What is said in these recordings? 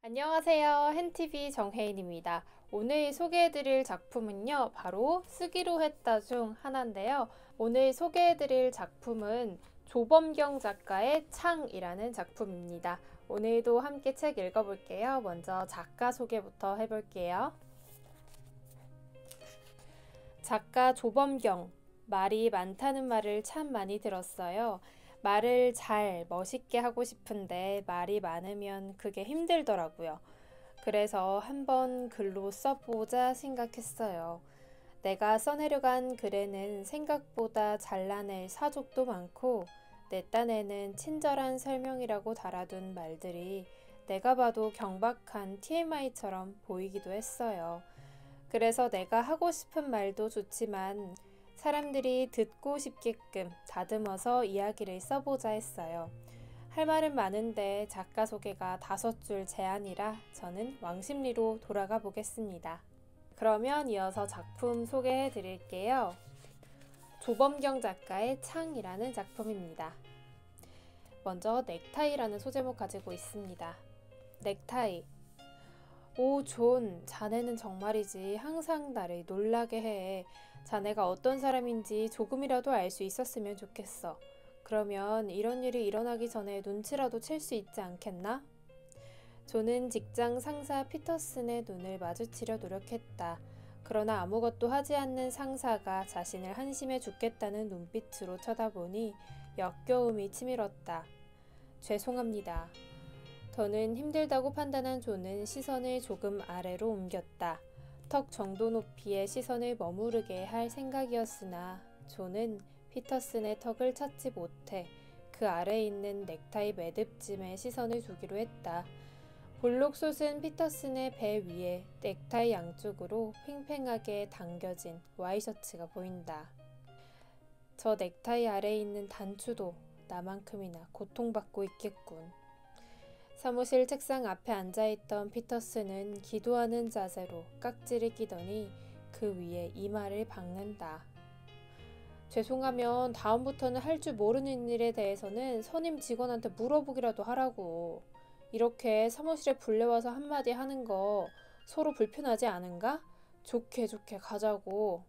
안녕하세요. 헨티비 정혜인입니다. 오늘 소개해드릴 작품은요, 바로 쓰기로 했다 중 하나인데요. 오늘 소개해드릴 작품은 조범경 작가의 창이라는 작품입니다. 오늘도 함께 책 읽어볼게요. 먼저 작가 소개부터 해볼게요. 작가 조범경. 말이 많다는 말을 참 많이 들었어요. 말을 잘, 멋있게 하고 싶은데 말이 많으면 그게 힘들더라고요. 그래서 한번 글로 써보자 생각했어요. 내가 써내려간 글에는 생각보다 잘라낼 사족도 많고 내 딴에는 친절한 설명이라고 달아둔 말들이 내가 봐도 경박한 TMI처럼 보이기도 했어요. 그래서 내가 하고 싶은 말도 좋지만 사람들이 듣고 싶게끔 다듬어서 이야기를 써보자 했어요. 할 말은 많은데 작가 소개가 5줄 제안이라 저는 왕십리로 돌아가 보겠습니다. 그러면 이어서 작품 소개해 드릴게요. 조범경 작가의 창이라는 작품입니다. 먼저 넥타이라는 소제목 가지고 있습니다. 넥타이. 오, 존, 자네는 정말이지 항상 나를 놀라게 해. 자네가 어떤 사람인지 조금이라도 알 수 있었으면 좋겠어. 그러면 이런 일이 일어나기 전에 눈치라도 챌 수 있지 않겠나? 존은 직장 상사 피터슨의 눈을 마주치려 노력했다. 그러나 아무것도 하지 않는 상사가 자신을 한심해 죽겠다는 눈빛으로 쳐다보니 역겨움이 치밀었다. 죄송합니다. 더는 힘들다고 판단한 존은 시선을 조금 아래로 옮겼다. 턱 정도 높이의 시선을 머무르게 할 생각이었으나 존은 피터슨의 턱을 찾지 못해 그 아래에 있는 넥타이 매듭쯤에 시선을 두기로 했다. 볼록 솟은 피터슨의 배 위에 넥타이 양쪽으로 팽팽하게 당겨진 와이셔츠가 보인다. 저 넥타이 아래에 있는 단추도 나만큼이나 고통받고 있겠군. 사무실 책상 앞에 앉아있던 피터슨은 기도하는 자세로 깍지를 끼더니 그 위에 이마를 박는다. 죄송하면 다음부터는 할 줄 모르는 일에 대해서는 선임 직원한테 물어보기라도 하라고. 이렇게 사무실에 불려와서 한마디 하는 거 서로 불편하지 않은가? 좋게 가자고.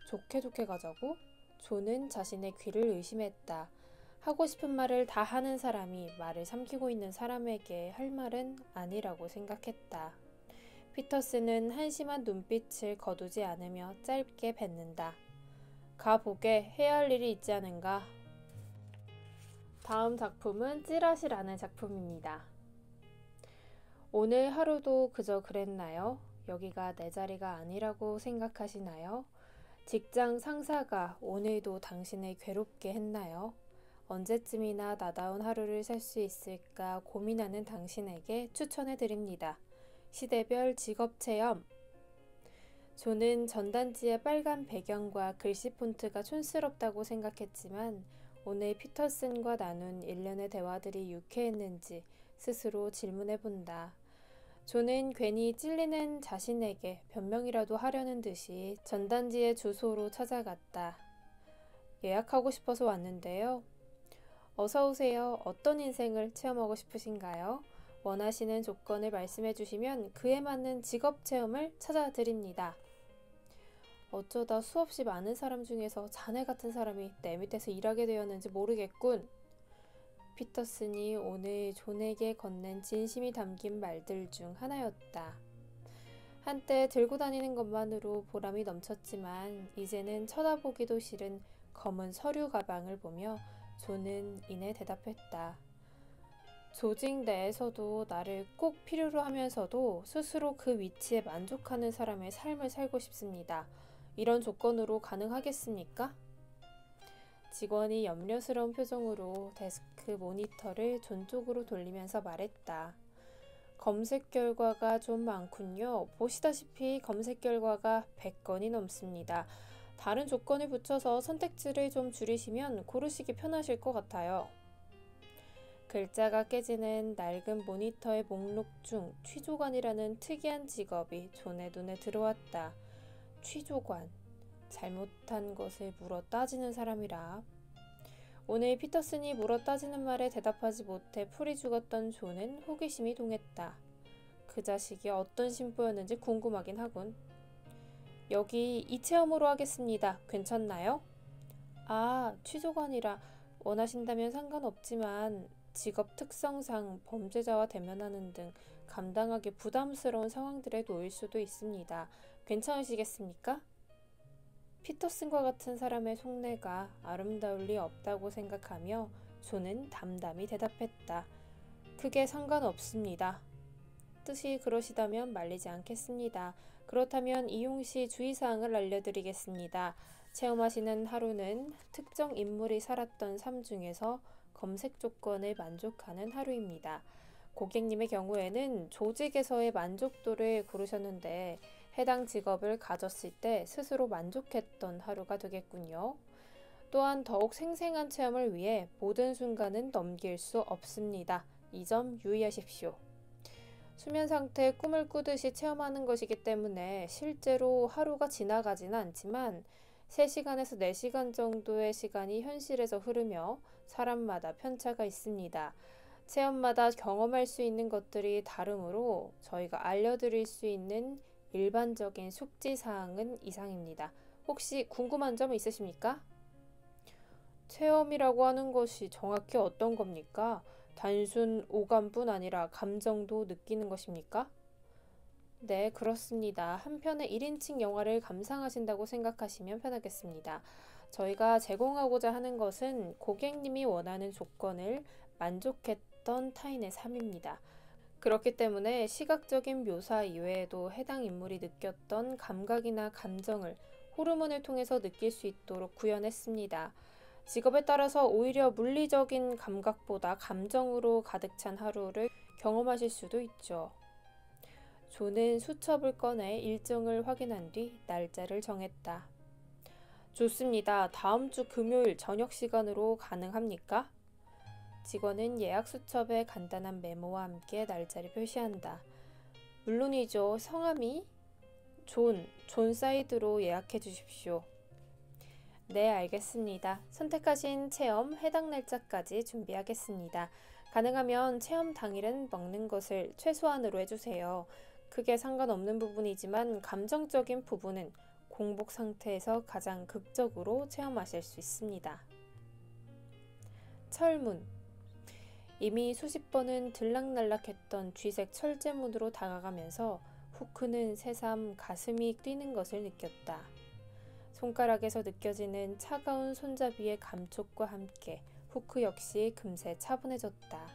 좋게 가자고? 존은 자신의 귀를 의심했다. 하고 싶은 말을 다 하는 사람이 말을 삼키고 있는 사람에게 할 말은 아니라고 생각했다. 피터슨은 한심한 눈빛을 거두지 않으며 짧게 뱉는다. 가보게 해야 할 일이 있지 않은가? 다음 작품은 찌라시라는 작품입니다. 오늘 하루도 그저 그랬나요? 여기가 내 자리가 아니라고 생각하시나요? 직장 상사가 오늘도 당신을 괴롭게 했나요? 언제쯤이나 나다운 하루를 살 수 있을까 고민하는 당신에게 추천해 드립니다. 시대별 직업체험. 존은 전단지의 빨간 배경과 글씨 폰트가 촌스럽다고 생각했지만 오늘 피터슨과 나눈 일련의 대화들이 유쾌했는지 스스로 질문해 본다. 존은 괜히 찔리는 자신에게 변명이라도 하려는 듯이 전단지의 주소로 찾아갔다. 예약하고 싶어서 왔는데요. 어서오세요. 어떤 인생을 체험하고 싶으신가요? 원하시는 조건을 말씀해 주시면 그에 맞는 직업 체험을 찾아드립니다. 어쩌다 수없이 많은 사람 중에서 자네 같은 사람이 내 밑에서 일하게 되었는지 모르겠군. 피터슨이 오늘 존에게 건넨 진심이 담긴 말들 중 하나였다. 한때 들고 다니는 것만으로 보람이 넘쳤지만 이제는 쳐다보기도 싫은 검은 서류 가방을 보며 존은 이내 대답했다. 조직 내에서도 나를 꼭 필요로 하면서도 스스로 그 위치에 만족하는 사람의 삶을 살고 싶습니다. 이런 조건으로 가능하겠습니까? 직원이 염려스러운 표정으로 데스크 모니터를 존 쪽으로 돌리면서 말했다. 검색 결과가 좀 많군요. 보시다시피 검색 결과가 100건이 넘습니다. 다른 조건을 붙여서 선택지를 좀 줄이시면 고르시기 편하실 것 같아요. 글자가 깨지는 낡은 모니터의 목록 중 취조관이라는 특이한 직업이 존의 눈에 들어왔다. 취조관. 잘못한 것을 물어 따지는 사람이라. 오늘 피터슨이 물어 따지는 말에 대답하지 못해 풀이 죽었던 존은 호기심이 동했다. 그 자식이 어떤 심보였는지 궁금하긴 하군. 여기 이 체험으로 하겠습니다. 괜찮나요? 아, 취조관이라 원하신다면 상관없지만 직업 특성상 범죄자와 대면하는 등 감당하기 부담스러운 상황들에 놓일 수도 있습니다. 괜찮으시겠습니까? 피터슨과 같은 사람의 속내가 아름다울 리 없다고 생각하며 존은 담담히 대답했다. 크게 상관없습니다. 뜻이 그러시다면 말리지 않겠습니다. 그렇다면 이용 시 주의사항을 알려드리겠습니다. 체험하시는 하루는 특정 인물이 살았던 삶 중에서 검색 조건을 만족하는 하루입니다. 고객님의 경우에는 조직에서의 만족도를 고르셨는데 해당 직업을 가졌을 때 스스로 만족했던 하루가 되겠군요. 또한 더욱 생생한 체험을 위해 모든 순간은 넘길 수 없습니다. 이 점 유의하십시오. 수면 상태의 꿈을 꾸듯이 체험하는 것이기 때문에 실제로 하루가 지나가지는 않지만 3시간에서 4시간 정도의 시간이 현실에서 흐르며 사람마다 편차가 있습니다. 체험마다 경험할 수 있는 것들이 다르므로 저희가 알려드릴 수 있는 일반적인 숙지사항은 이상입니다. 혹시 궁금한 점 있으십니까? 체험이라고 하는 것이 정확히 어떤 겁니까? 단순 오감뿐 아니라 감정도 느끼는 것입니까? 네, 그렇습니다. 한 편의 1인칭 영화를 감상하신다고 생각하시면 편하겠습니다. 저희가 제공하고자 하는 것은 고객님이 원하는 조건을 만족했던 타인의 삶입니다. 그렇기 때문에 시각적인 묘사 이외에도 해당 인물이 느꼈던 감각이나 감정을 호르몬을 통해서 느낄 수 있도록 구현했습니다. 직업에 따라서 오히려 물리적인 감각보다 감정으로 가득 찬 하루를 경험하실 수도 있죠. 존은 수첩을 꺼내 일정을 확인한 뒤 날짜를 정했다. 좋습니다. 다음 주 금요일 저녁 시간으로 가능합니까? 직원은 예약 수첩에 간단한 메모와 함께 날짜를 표시한다. 물론이죠. 성함이? 존 사이드로 예약해 주십시오. 네, 알겠습니다. 선택하신 체험 해당 날짜까지 준비하겠습니다. 가능하면 체험 당일은 먹는 것을 최소한으로 해주세요. 크게 상관없는 부분이지만 감정적인 부분은 공복 상태에서 가장 극적으로 체험하실 수 있습니다. 철문. 이미 수십 번은 들락날락했던 쥐색 철제문으로 다가가면서 후크는 새삼 가슴이 뛰는 것을 느꼈다. 손가락에서 느껴지는 차가운 손잡이의 감촉과 함께 후크 역시 금세 차분해졌다.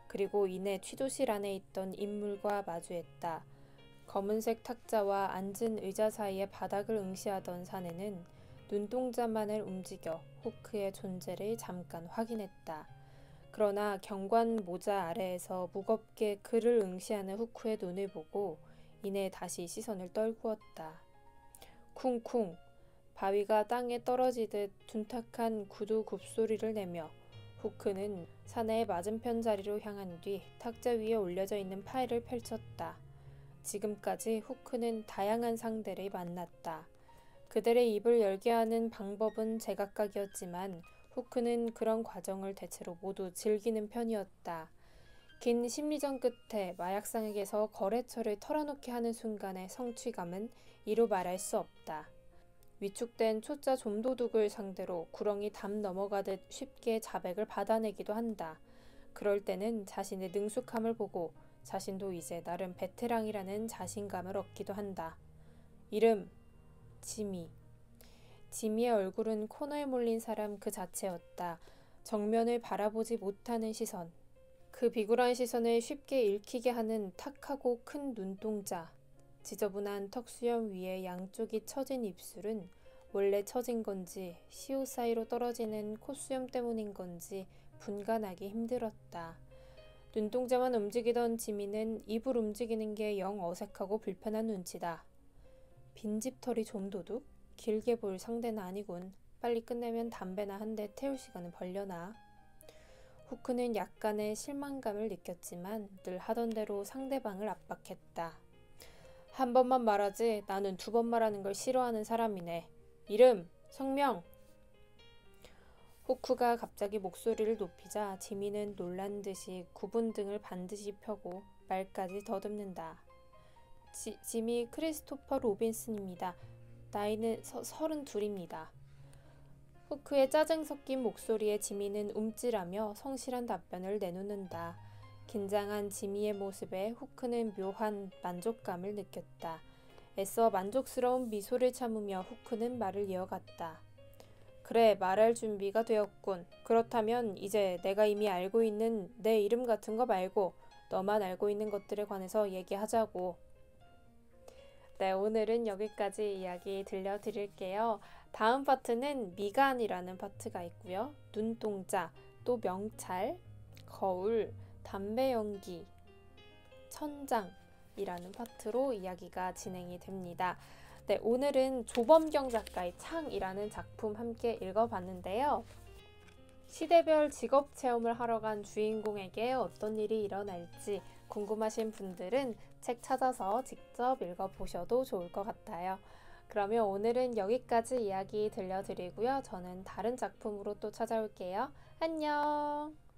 그리고 이내 취조실 안에 있던 인물과 마주했다. 검은색 탁자와 앉은 의자 사이의 바닥을 응시하던 사내는 눈동자만을 움직여 후크의 존재를 잠깐 확인했다. 그러나 경관 모자 아래에서 무겁게 그를 응시하는 후크의 눈을 보고 이내 다시 시선을 떨구었다. 쿵쿵. 바위가 땅에 떨어지듯 둔탁한 구두 굽소리를 내며 후크는 사내의 맞은편 자리로 향한 뒤 탁자 위에 올려져 있는 파일을 펼쳤다. 지금까지 후크는 다양한 상대를 만났다. 그들의 입을 열게 하는 방법은 제각각이었지만 후크는 그런 과정을 대체로 모두 즐기는 편이었다. 긴 심리전 끝에 마약상에게서 거래처를 털어놓게 하는 순간의 성취감은 이루 말할 수 없다. 위축된 초짜 좀도둑을 상대로 구렁이 담 넘어가듯 쉽게 자백을 받아내기도 한다. 그럴 때는 자신의 능숙함을 보고 자신도 이제 나름 베테랑이라는 자신감을 얻기도 한다. 이름 지미. 지미의 얼굴은 코너에 몰린 사람 그 자체였다. 정면을 바라보지 못하는 시선. 그 비굴한 시선을 쉽게 읽히게 하는 탁하고 큰 눈동자. 지저분한 턱수염 위에 양쪽이 처진 입술은 원래 처진 건지 시옷 사이로 떨어지는 콧수염 때문인 건지 분간하기 힘들었다. 눈동자만 움직이던 지미는 입을 움직이는 게 영 어색하고 불편한 눈치다. 빈집털이 좀도둑? 길게 볼 상대는 아니군. 빨리 끝내면 담배나 한 대 태울 시간은 벌려나. 후크는 약간의 실망감을 느꼈지만 늘 하던 대로 상대방을 압박했다. 한 번만 말하지 나는 2번 말하는 걸 싫어하는 사람이네. 이름, 성명. 후크가 갑자기 목소리를 높이자 지미는 놀란 듯이 구분 등을 반드시 펴고 말까지 더듬는다. 지미 크리스토퍼 로빈슨입니다. 나이는 32입니다. 후크의 짜증 섞인 목소리에 지미는 움찔하며 성실한 답변을 내놓는다. 긴장한 지미의 모습에 후크는 묘한 만족감을 느꼈다. 애써 만족스러운 미소를 참으며 후크는 말을 이어갔다. 그래, 말할 준비가 되었군. 그렇다면 이제 내가 이미 알고 있는 내 이름 같은 거 말고 너만 알고 있는 것들에 관해서 얘기하자고. 네, 오늘은 여기까지 이야기 들려드릴게요. 다음 파트는 미간이라는 파트가 있고요. 눈동자, 또 명찰, 거울, 담배 연기, 천장이라는 파트로 이야기가 진행이 됩니다. 네, 오늘은 조범경 작가의 창이라는 작품 함께 읽어봤는데요. 시대별 직업 체험을 하러 간 주인공에게 어떤 일이 일어날지 궁금하신 분들은 책 찾아서 직접 읽어보셔도 좋을 것 같아요. 그러면 오늘은 여기까지 이야기 들려드리고요. 저는 다른 작품으로 또 찾아올게요. 안녕!